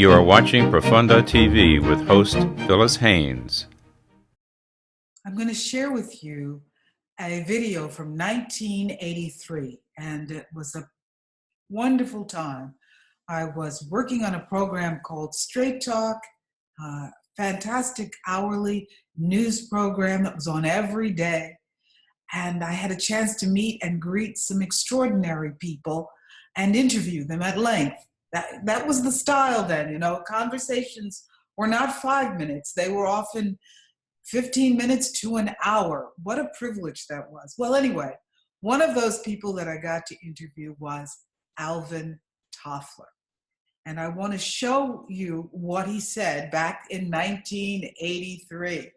You are watching Profundo TV with host Phyllis Haynes. I'm going to share with you a video from 1983, and it was a wonderful time. I was working on a program called Straight Talk, a fantastic hourly news program that was on every day. And I had a chance to meet and greet some extraordinary people and interview them at length. That was the style then, you know. Conversations were not 5 minutes. They were often 15 minutes to an hour. What a privilege that was. Well, anyway, one of those people that I got to interview was Alvin Toffler. And I want to show you what he said back in 1983.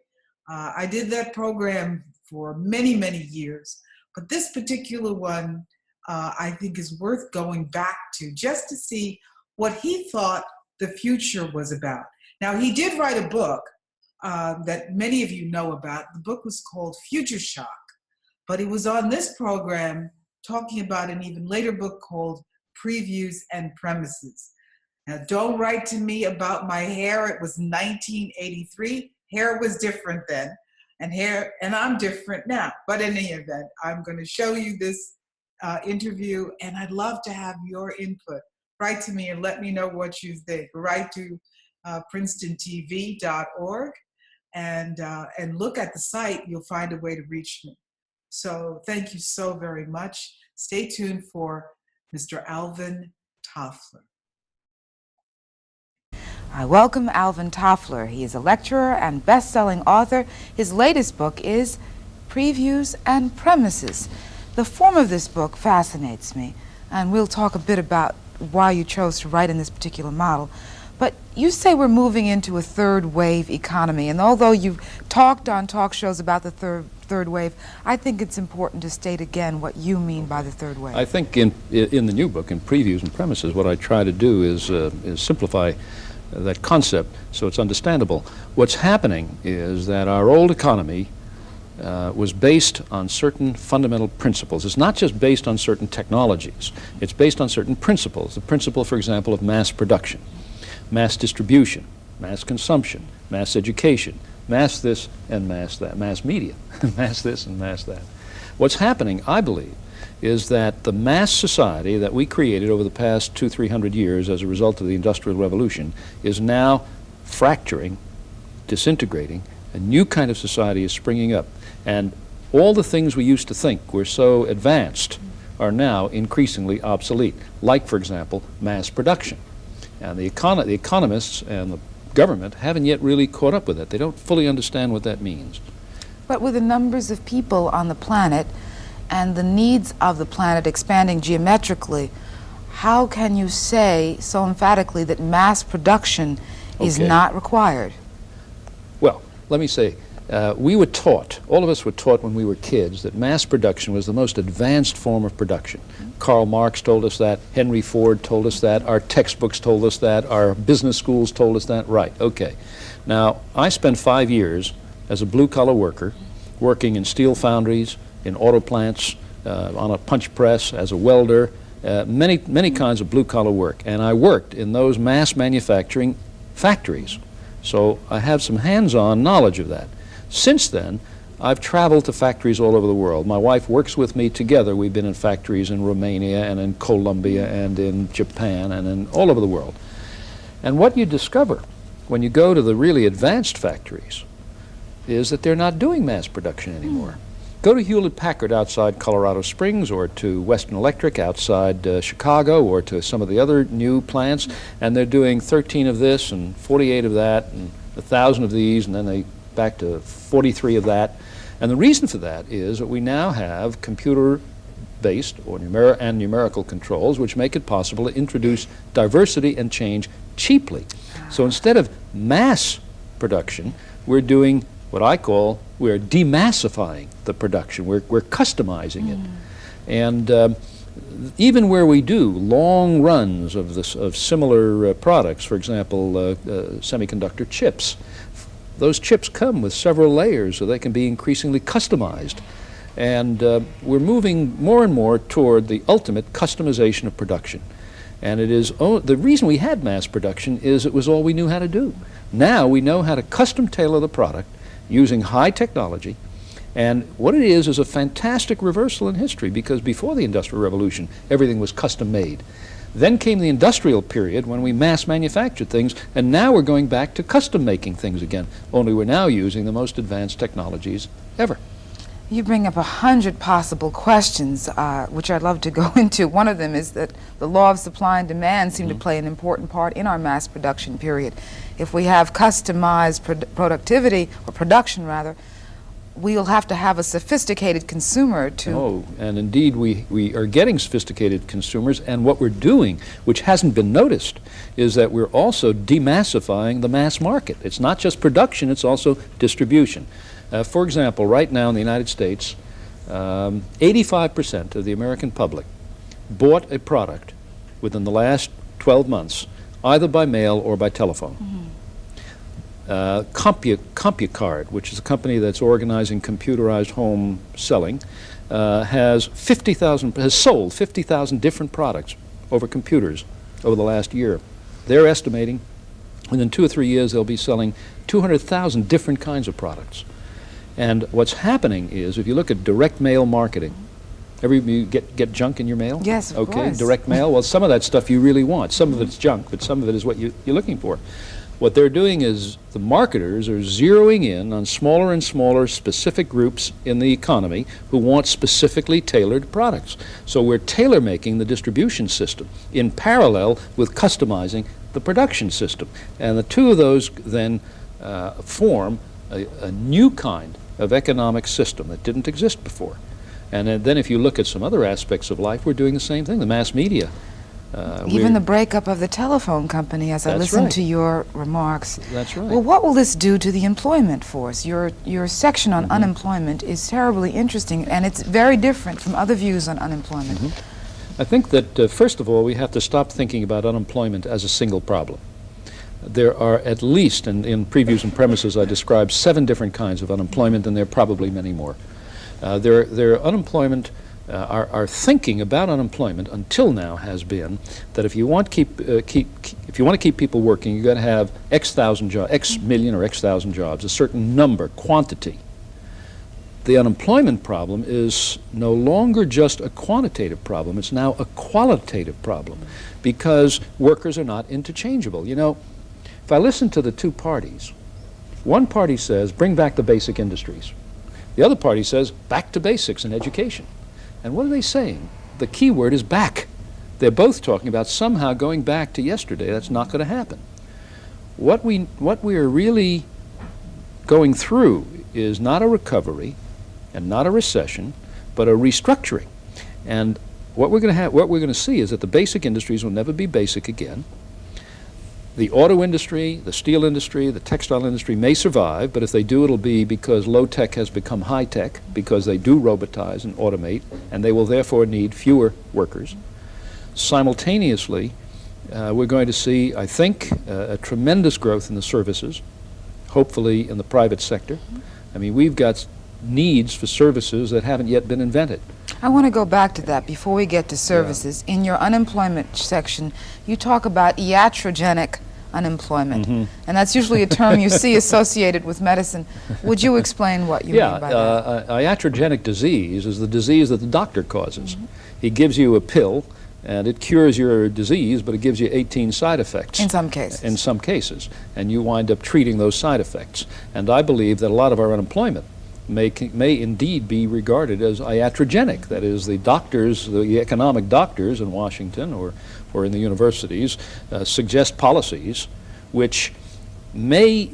I did that program for many, many years, but this particular one I think is worth going back to just to see what he thought the future was about. Now, he did write a book that many of you know about. The book was called Future Shock, but he was on this program talking about an even later book called Previews and Premises. Now, don't write to me about my hair. It was 1983. Hair was different then, and I'm different now. But in any event, I'm going to show you this interview, and I'd love to have your input. Write to me and let me know what you think. Write to princetontv.org and look at the site. You'll find a way to reach me. So thank you so very much. Stay tuned for Mr. Alvin Toffler. I welcome Alvin Toffler. He is a lecturer and best-selling author. His latest book is Previews and Premises. The form of this book fascinates me, and we'll talk a bit about why you chose to write in this particular model. But you say we're moving into a third wave economy, and although you've talked on talk shows about the third wave, I think it's important to state again what you mean by the third wave. I think in the new book, in Previews and Premises, what I try to do is simplify that concept so it's understandable. What's happening is that our old economy was based on certain fundamental principles. It's not just based on certain technologies. It's based on certain principles. The principle, for example, of mass production, mass distribution, mass consumption, mass education, mass this and mass that, mass media, mass this and mass that. What's happening, I believe, is that the mass society that we created over the past 200-300 years as a result of the Industrial Revolution is now fracturing, disintegrating. A new kind of society is springing up. And all the things we used to think were so advanced are now increasingly obsolete, like, for example, mass production. And the economists and the government haven't yet really caught up with it. They don't fully understand what that means. But with the numbers of people on the planet and the needs of the planet expanding geometrically, how can you say so emphatically that mass production is not required? Well, let me say, we were taught, all of us were taught when we were kids, that mass production was the most advanced form of production. Karl Marx told us that, Henry Ford told us that, our textbooks told us that, our business schools told us that. Right, okay. Now, I spent 5 years as a blue-collar worker, working in steel foundries, in auto plants, on a punch press, as a welder, many kinds of blue-collar work. And I worked in those mass manufacturing factories. So I have some hands-on knowledge of that. Since then, I've traveled to factories all over the world. My wife works with me together. We've been in factories in Romania and in Colombia and in Japan and in all over the world. And what you discover when you go to the really advanced factories is that they're not doing mass production anymore. Go to Hewlett-Packard outside Colorado Springs, or to Western Electric outside Chicago, or to some of the other new plants, and they're doing 13 of this and 48 of that and 1,000 of these, and then they back to 43 of that. And the reason for that is that we now have computer-based or numerical controls which make it possible to introduce diversity and change cheaply. So instead of mass production, we're doing what I call, we're demassifying the production. We're customizing it. And even where we do long runs of similar products, for example, semiconductor chips, those chips come with several layers so they can be increasingly customized. And we're moving more and more toward the ultimate customization of production. And it is the reason we had mass production is it was all we knew how to do. Now we know how to custom tailor the product using high technology. And what it is a fantastic reversal in history, because before the Industrial Revolution, everything was custom made. Then came the industrial period when we mass manufactured things, and now we're going back to custom making things again, only we're now using the most advanced technologies ever. You bring up 100 possible questions, which I'd love to go into. One of them is that the law of supply and demand seem to play an important part in our mass production period. If we have customized productivity, or production rather, we'll have to have a sophisticated consumer to... Oh, and indeed we are getting sophisticated consumers, and what we're doing, which hasn't been noticed, is that we're also demassifying the mass market. It's not just production, it's also distribution. For example, right now in the United States, 85% of the American public bought a product within the last 12 months, either by mail or by telephone. CompuCard, which is a company that's organizing computerized home selling, has sold 50,000 different products over computers over the last year. They're estimating within 2 or 3 years they'll be selling 200,000 different kinds of products. And what's happening is, if you look at direct mail marketing, you get junk in your mail? Yes, of okay, course. Direct mail. Well, some of that stuff you really want. Some of it's junk, but some of it is what you're looking for. What they're doing is the marketers are zeroing in on smaller and smaller specific groups in the economy who want specifically tailored products. So we're tailor-making the distribution system in parallel with customizing the production system. And the two of those then form a new kind of economic system that didn't exist before. And then if you look at some other aspects of life, we're doing the same thing. The mass media. Even the breakup of the telephone company, as I listened to your remarks. That's right. Well, what will this do to the employment force? Your section on unemployment is terribly interesting, and it's very different from other views on unemployment. I think that, first of all, we have to stop thinking about unemployment as a single problem. There are at least, in previews and premises, I described 7 different kinds of unemployment, and there are probably many more. Our thinking about unemployment until now has been that if you want to keep people working, you've got to have X million or X thousand jobs, a certain number, quantity. The unemployment problem is no longer just a quantitative problem, it's now a qualitative problem, because workers are not interchangeable. You know, if I listen to the two parties, one party says, bring back the basic industries. The other party says, back to basics in education. And what are they saying? The key word is back. They're both talking about somehow going back to yesterday. That's not going to happen. What we are really going through is not a recovery and not a recession, but a restructuring. And what we're going to see is that the basic industries will never be basic again. The auto industry, the steel industry, the textile industry may survive, but if they do, it'll be because low-tech has become high-tech, because they do robotize and automate, and they will therefore need fewer workers. Simultaneously, we're going to see, I think, a tremendous growth in the services, hopefully in the private sector. I mean, we've got needs for services that haven't yet been invented. I want to go back to that before we get to services. In your unemployment section, you talk about iatrogenic unemployment, and that's usually a term you see associated with medicine. Would you explain what you mean by that? Iatrogenic disease is the disease that the doctor causes. He gives you a pill, and it cures your disease, but it gives you 18 side effects. In some cases. In some cases. And you wind up treating those side effects. And I believe that a lot of our unemployment may indeed be regarded as iatrogenic. That is, the doctors, the economic doctors in Washington or in the universities suggest policies which may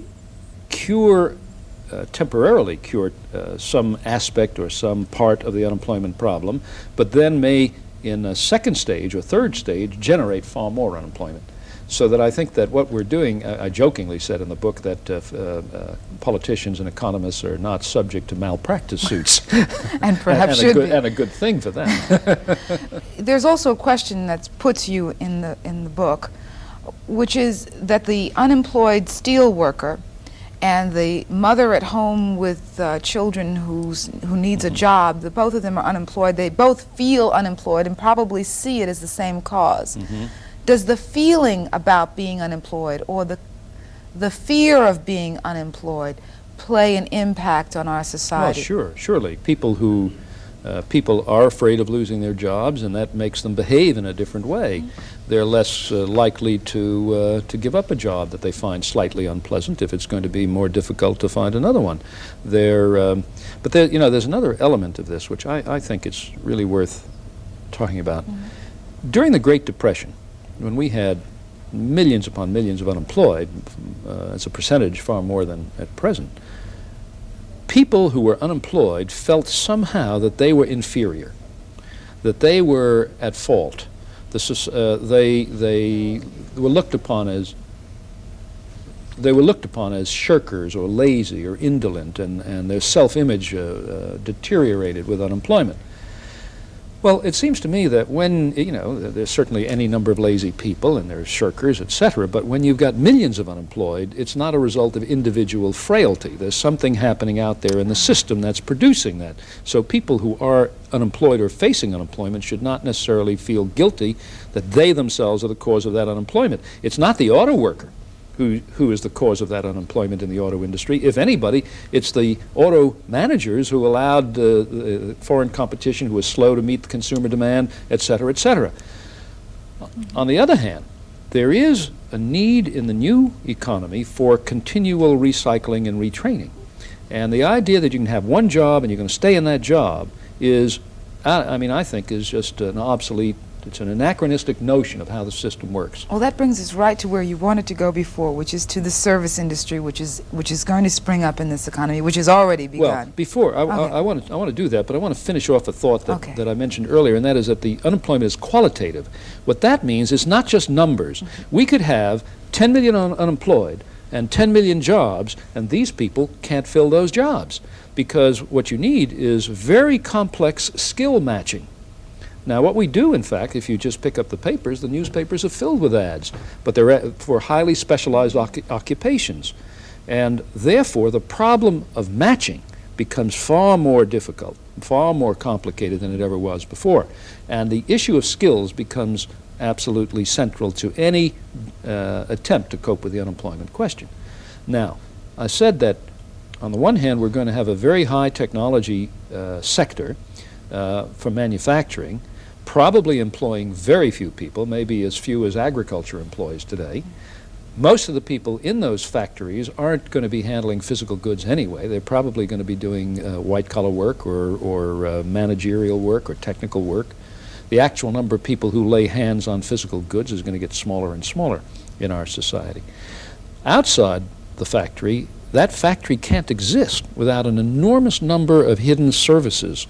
temporarily cure some aspect or some part of the unemployment problem, but then may, in a second stage or third stage, generate far more unemployment. So that I think that what we're doing, I jokingly said in the book that politicians and economists are not subject to malpractice suits. And perhaps should be. And a good thing for them. There's also a question that puts you in the book, which is that the unemployed steel worker and the mother at home with children who needs a job, both of them are unemployed. They both feel unemployed and probably see it as the same cause. Does the feeling about being unemployed or the fear of being unemployed play an impact on our society? Well, sure, surely. People are afraid of losing their jobs, and that makes them behave in a different way. They're less likely to give up a job that they find slightly unpleasant if it's going to be more difficult to find another one. But there's another element of this which I think it's really worth talking about. During the Great Depression, when we had millions upon millions of unemployed, as a percentage far more than at present, people who were unemployed felt somehow that they were inferior, that they were at fault. They were looked upon as shirkers or lazy or indolent, and their self-image deteriorated with unemployment. Well, it seems to me that when, there's certainly any number of lazy people and there's shirkers, etc., but when you've got millions of unemployed, it's not a result of individual frailty. There's something happening out there in the system that's producing that. So people who are unemployed or facing unemployment should not necessarily feel guilty that they themselves are the cause of that unemployment. It's not the auto worker who is the cause of that unemployment in the auto industry. If anybody, it's the auto managers who allowed foreign competition, who was slow to meet the consumer demand, et cetera, et cetera. On the other hand, there is a need in the new economy for continual recycling and retraining. And the idea that you can have one job and you're going to stay in that job is, I think is just an obsolete, it's an anachronistic notion of how the system works. Well, that brings us right to where you wanted to go before, which is to the service industry, which is going to spring up in this economy, which has already begun. Well, before, I want to do that, but I want to finish off a thought that I mentioned earlier, and that is that the unemployment is qualitative. What that means is not just numbers. We could have 10 million unemployed and 10 million jobs, and these people can't fill those jobs, because what you need is very complex skill matching. Now, what we do, in fact, if you just pick up the papers, the newspapers are filled with ads, but they're for highly specialized occupations. And therefore, the problem of matching becomes far more difficult, far more complicated than it ever was before. And the issue of skills becomes absolutely central to any attempt to cope with the unemployment question. Now, I said that on the one hand, we're going to have a very high technology sector for manufacturing, probably employing very few people, maybe as few as agriculture employs today. Most of the people in those factories aren't going to be handling physical goods anyway. They're probably going to be doing white-collar work or managerial work or technical work. The actual number of people who lay hands on physical goods is going to get smaller and smaller in our society. Outside the factory, that factory can't exist without an enormous number of hidden services.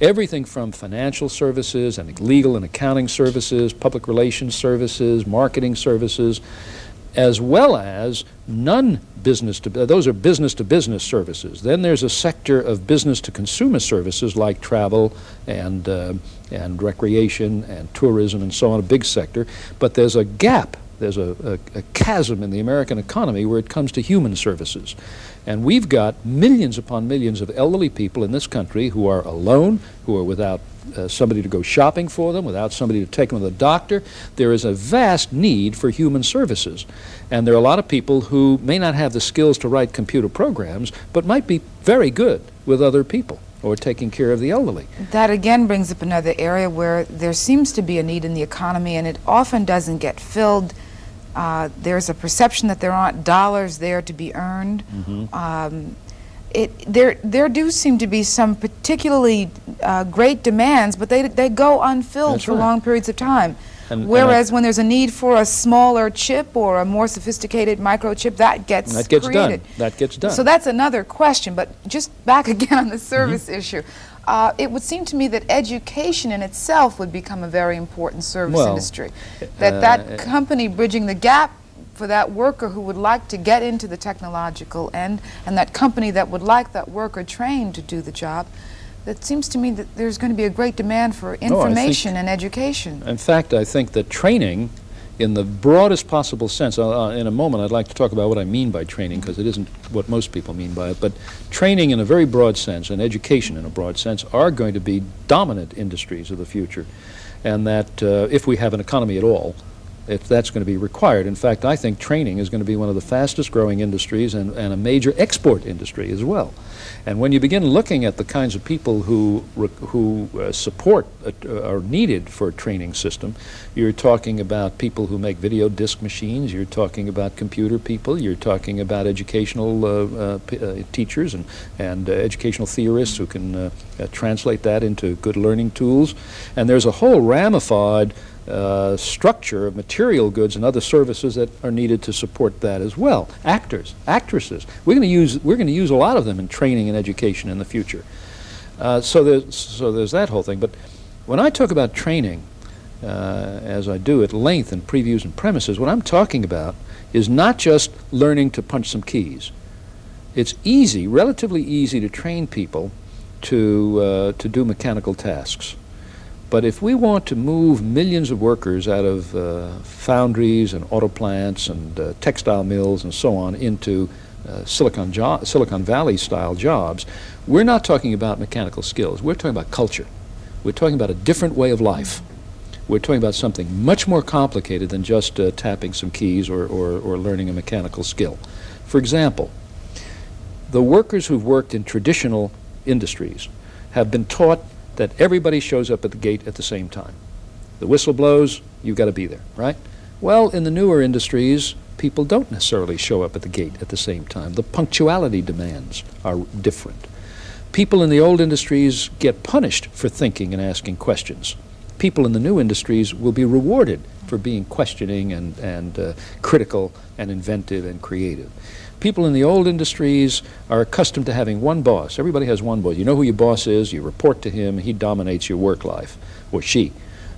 Everything from financial services and legal and accounting services, public relations services, marketing services, as well as non-business to, those are business-to-business services. Then there's a sector of business-to-consumer services like travel and recreation and tourism and so on, a big sector. But there's a gap, there's a chasm in the American economy where it comes to human services. And we've got millions upon millions of elderly people in this country who are alone, who are without somebody to go shopping for them, without somebody to take them to the doctor. There is a vast need for human services. And there are a lot of people who may not have the skills to write computer programs, but might be very good with other people or taking care of the elderly. That again brings up another area where there seems to be a need in the economy, and it often doesn't get filled. There's a perception that there aren't dollars there to be earned. There do seem to be some particularly great demands, but they go unfilled for long periods of time. Whereas when there's a need for a smaller chip or a more sophisticated microchip, that gets created. That gets done. So that's another question, but just back again on the service issue. It would seem to me that education in itself would become a very important service industry. That company bridging the gap for that worker who would like to get into the technological end, and that company that would like that worker trained to do the job, it seems to me that there's going to be a great demand for information and education. In fact, I think that training in the broadest possible sense, in a moment I'd like to talk about what I mean by training, because it isn't what most people mean by it, but training in a very broad sense and education in a broad sense are going to be dominant industries of the future. And that if we have an economy at all, if that's going to be required. In fact, I think training is going to be one of the fastest growing industries and a major export industry as well. And when you begin looking at the kinds of people who support are needed for a training system, you're talking about people who make video disc machines, you're talking about computer people, you're talking about educational teachers and educational theorists who can translate that into good learning tools. And there's a whole ramified structure of material goods and other services that are needed to support that as well. Actors, actresses. We're going to use a lot of them in training and education in the future. So there's that whole thing. But when I talk about training, as I do at length in Previews and Premises, what I'm talking about is not just learning to punch some keys. It's easy, relatively easy, to train people to do mechanical tasks. But if we want to move millions of workers out of foundries and auto plants and textile mills and so on into Silicon Valley style jobs, we're not talking about mechanical skills. We're talking about culture. We're talking about a different way of life. We're talking about something much more complicated than just tapping some keys or learning a mechanical skill. For example, the workers who've worked in traditional industries have been taught that everybody shows up at the gate at the same time. The whistle blows, you've got to be there, right? Well, in the newer industries, people don't necessarily show up at the gate at the same time. The punctuality demands are different. People in the old industries get punished for thinking and asking questions. People in the new industries will be rewarded for being questioning and critical and inventive and creative. People in the old industries are accustomed to having one boss. Everybody has one boss. You know who your boss is, you report to him, he dominates your work life, or she.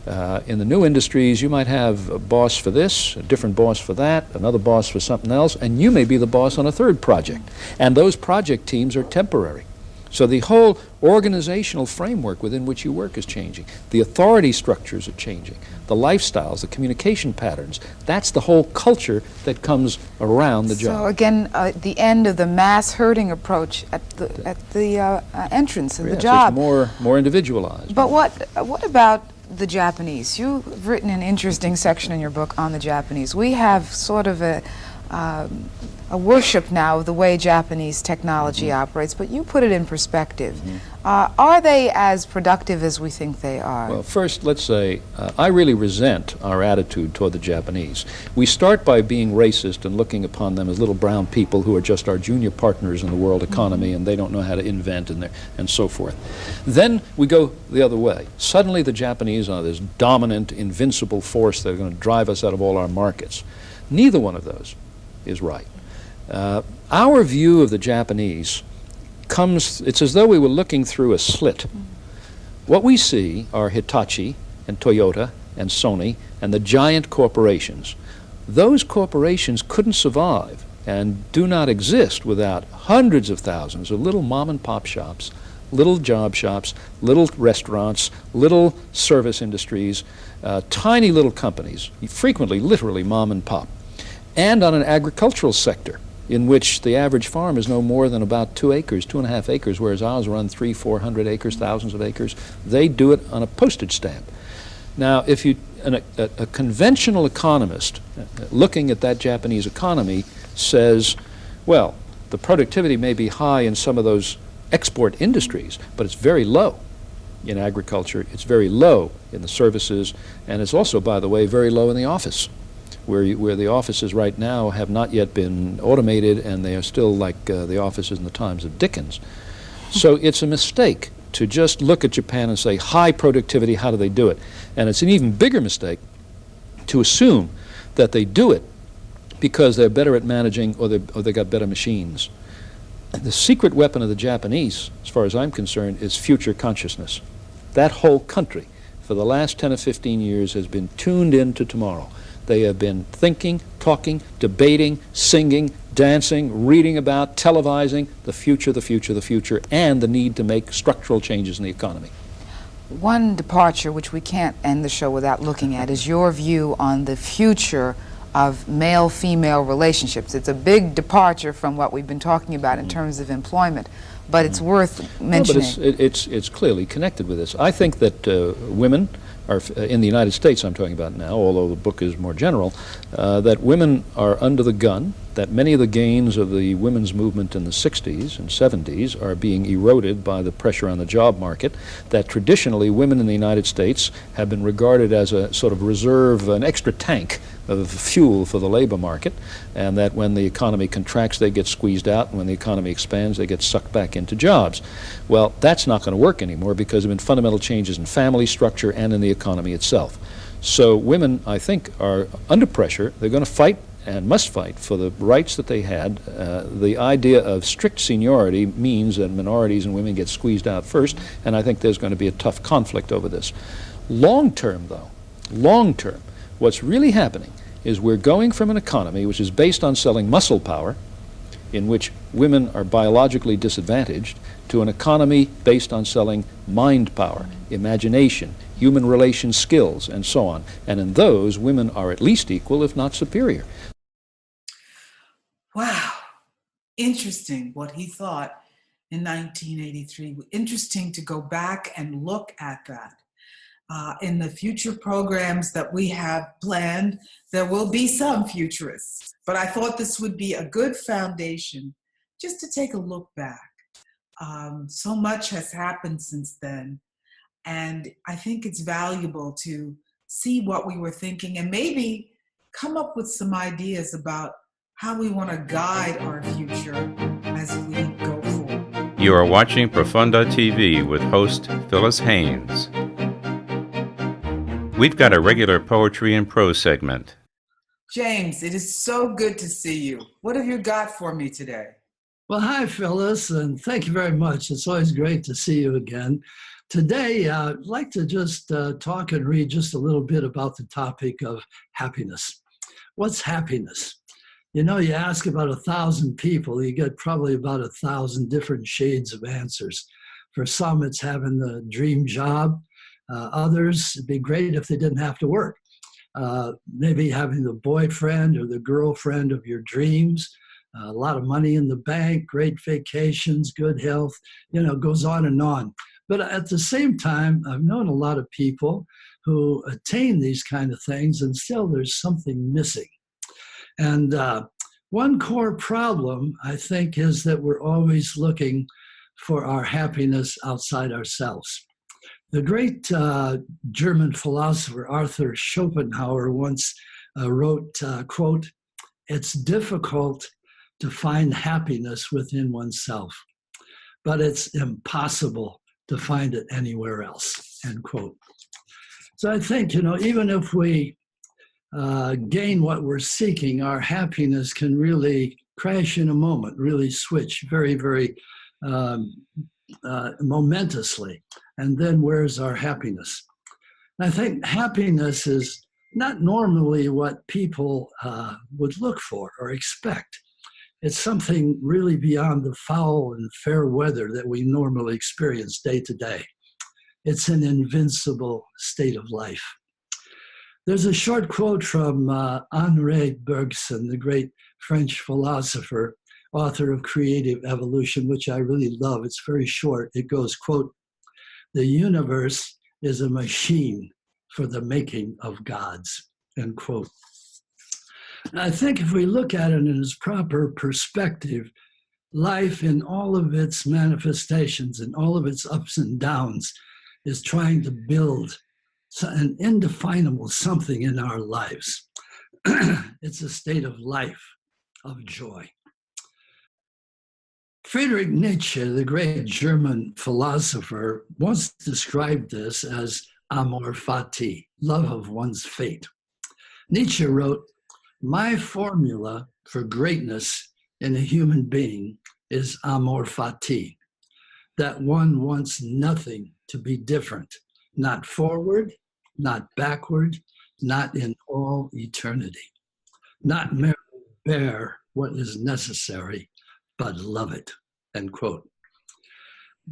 In the new industries, you might have a boss for this, a different boss for that, another boss for something else, and you may be the boss on a third project. And those project teams are temporary. So the whole organizational framework within which you work is changing. The authority structures are changing. The lifestyles, the communication patterns, that's the whole culture that comes around the job. So again, the end of the mass herding approach at the entrance of the job. It's more individualized. But what about the Japanese? You've written an interesting section in your book on the Japanese. We have sort of a worship now of the way Japanese technology operates, but you put it in perspective. Are they as productive as we think they are? Well, first, let's say, I really resent our attitude toward the Japanese. We start by being racist and looking upon them as little brown people who are just our junior partners in the world economy and they don't know how to invent and so forth. Then we go the other way. Suddenly the Japanese are this dominant, invincible force that are going to drive us out of all our markets. Neither one of those is right. Our view of the Japanese it's as though we were looking through a slit. What we see are Hitachi and Toyota and Sony and the giant corporations. Those corporations couldn't survive and do not exist without hundreds of thousands of little mom and pop shops, little job shops, little restaurants, little service industries, tiny little companies, frequently literally mom and pop, and on an agricultural sector in which the average farm is no more than about 2 acres, 2.5 acres, whereas ours run 300-400 acres, thousands of acres. They do it on a postage stamp. Now, if a conventional economist looking at that Japanese economy says, well, the productivity may be high in some of those export industries, but it's very low in agriculture, it's very low in the services, and it's also, by the way, very low in the office, where the offices right now have not yet been automated and they are still like the offices in the times of Dickens. So it's a mistake to just look at Japan and say, high productivity, how do they do it? And it's an even bigger mistake to assume that they do it because they're better at managing or they got better machines. The secret weapon of the Japanese, as far as I'm concerned, is future consciousness. That whole country, for the last 10 or 15 years, has been tuned into tomorrow. They have been thinking, talking, debating, singing, dancing, reading about, televising the future, the future, the future, and the need to make structural changes in the economy. One departure, which we can't end the show without looking at, is your view on the future of male-female relationships. It's a big departure from what we've been talking about in terms of employment. but it's worth No, mentioning. but it's clearly connected with this. I think that women are, in the United States I'm talking about now, although the book is more general, that women are under the gun, that many of the gains of the women's movement in the 60s and 70s are being eroded by the pressure on the job market, that traditionally women in the United States have been regarded as a sort of reserve, an extra tank of fuel for the labor market, and that when the economy contracts they get squeezed out, and when the economy expands they get sucked back into jobs. Well, that's not going to work anymore because there have been fundamental changes in family structure and in the economy itself. So women, I think, are under pressure. They're going to fight and must fight for the rights that they had. The idea of strict seniority means that minorities and women get squeezed out first, and I think there's going to be a tough conflict over this. Long term, though, long term, what's really happening is we're going from an economy which is based on selling muscle power, in which women are biologically disadvantaged, to an economy based on selling mind power, imagination, human relation skills, and so on. And in those, women are at least equal, if not superior. Wow. Interesting what he thought in 1983. Interesting to go back and look at that. In the future programs that we have planned, there will be some futurists, but I thought this would be a good foundation just to take a look back. So much has happened since then, and I think it's valuable to see what we were thinking and maybe come up with some ideas about how we want to guide our future as we go forward. You are watching Profunda TV with host Phyllis Haynes. We've got a regular poetry and prose segment. James, it is so good to see you. What have you got for me today? Well, hi, Phyllis, and thank you very much. It's always great to see you again. Today, I'd like to just talk and read just a little bit about the topic of happiness. What's happiness? You know, you ask about 1,000 people, you get probably about 1,000 different shades of answers. For some, it's having the dream job. Others, it'd be great if they didn't have to work. Maybe having the boyfriend or the girlfriend of your dreams, a lot of money in the bank, great vacations, good health, you know, goes on and on. But at the same time, I've known a lot of people who attain these kind of things and still there's something missing. And one core problem, I think, is that we're always looking for our happiness outside ourselves. The great German philosopher Arthur Schopenhauer once wrote, quote, "It's difficult to find happiness within oneself, but it's impossible to find it anywhere else," end quote. So I think, you know, even if we gain what we're seeking, our happiness can really crash in a moment, really switch very, very momentously. And then where's our happiness? And I think happiness is not normally what people would look for or expect. It's something really beyond the foul and fair weather that we normally experience day to day. It's an invincible state of life. There's a short quote from Henri Bergson, the great French philosopher, author of Creative Evolution, which I really love. It's very short. It goes, quote, "The universe is a machine for the making of gods," end quote. And I think if we look at it in its proper perspective, life in all of its manifestations and all of its ups and downs is trying to build an indefinable something in our lives. It's a state of life, of joy. Friedrich Nietzsche, the great German philosopher, once described this as amor fati, love of one's fate. Nietzsche wrote, "My formula for greatness in a human being is amor fati, that one wants nothing to be different, not forward, not backward, not in all eternity, not merely bear what is necessary, but love it," end quote.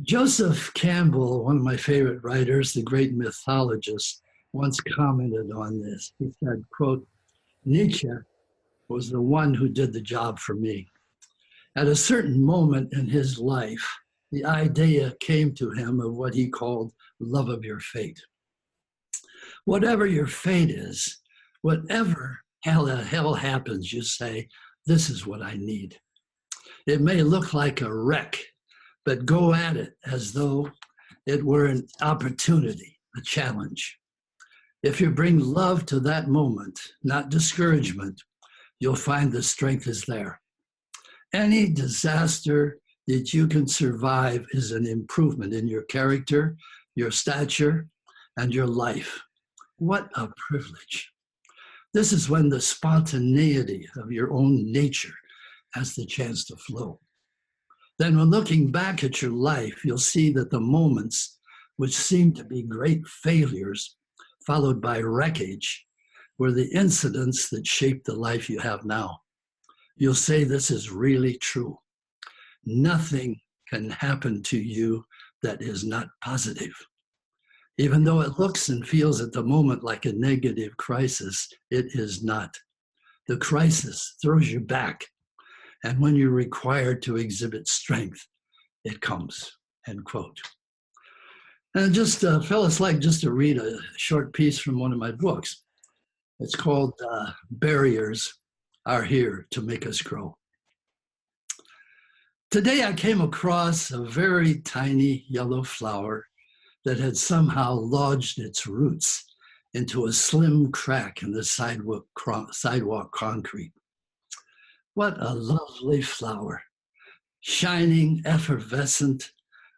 Joseph Campbell, one of my favorite writers, the great mythologist, once commented on this. He said, quote, "Nietzsche was the one who did the job for me. At a certain moment in his life, the idea came to him of what he called love of your fate. Whatever your fate is, whatever hell happens, you say, this is what I need. It may look like a wreck, but go at it as though it were an opportunity, a challenge. If you bring love to that moment, not discouragement, you'll find the strength is there. Any disaster that you can survive is an improvement in your character, your stature, and your life. What a privilege. This is when the spontaneity of your own nature has the chance to flow. Then when looking back at your life, you'll see that the moments which seem to be great failures, followed by wreckage, were the incidents that shaped the life you have now. You'll say this is really true. Nothing can happen to you that is not positive. Even though it looks and feels at the moment like a negative crisis, it is not. The crisis throws you back, and when you're required to exhibit strength, it comes, end quote. And just, Phyllis, like just to read a short piece from one of my books. It's called Barriers Are Here to Make Us Grow. Today I came across a very tiny yellow flower that had somehow lodged its roots into a slim crack in the sidewalk concrete. What a lovely flower, shining, effervescent,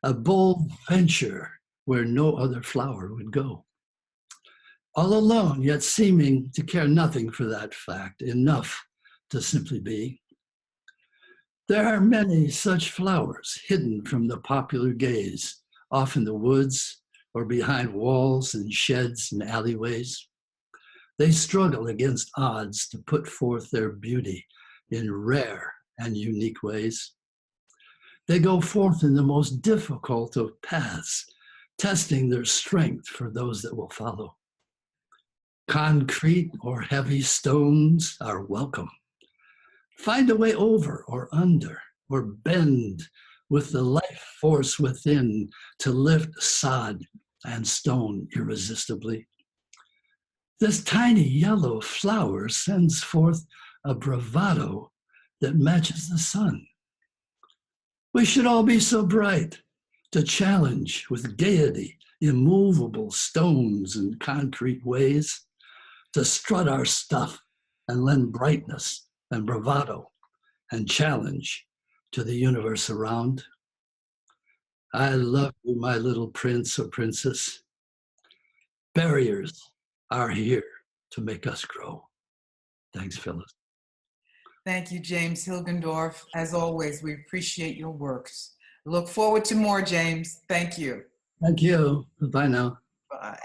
a bold venture where no other flower would go. All alone, yet seeming to care nothing for that fact, enough to simply be. There are many such flowers hidden from the popular gaze, off in the woods or behind walls and sheds and alleyways. They struggle against odds to put forth their beauty in rare and unique ways. They go forth in the most difficult of paths, testing their strength for those that will follow. Concrete or heavy stones are welcome. Find a way over or under or bend with the life force within to lift sod and stone irresistibly. This tiny yellow flower sends forth a bravado that matches the sun. We should all be so bright to challenge with gaiety immovable stones and concrete ways, to strut our stuff and lend brightness and bravado and challenge to the universe around. I love you, my little prince or princess. Barriers are here to make us grow. Thanks, Phyllis. Thank you, James Hilgendorf. As always, we appreciate your works. Look forward to more, James. Thank you. Thank you. Bye now. Bye.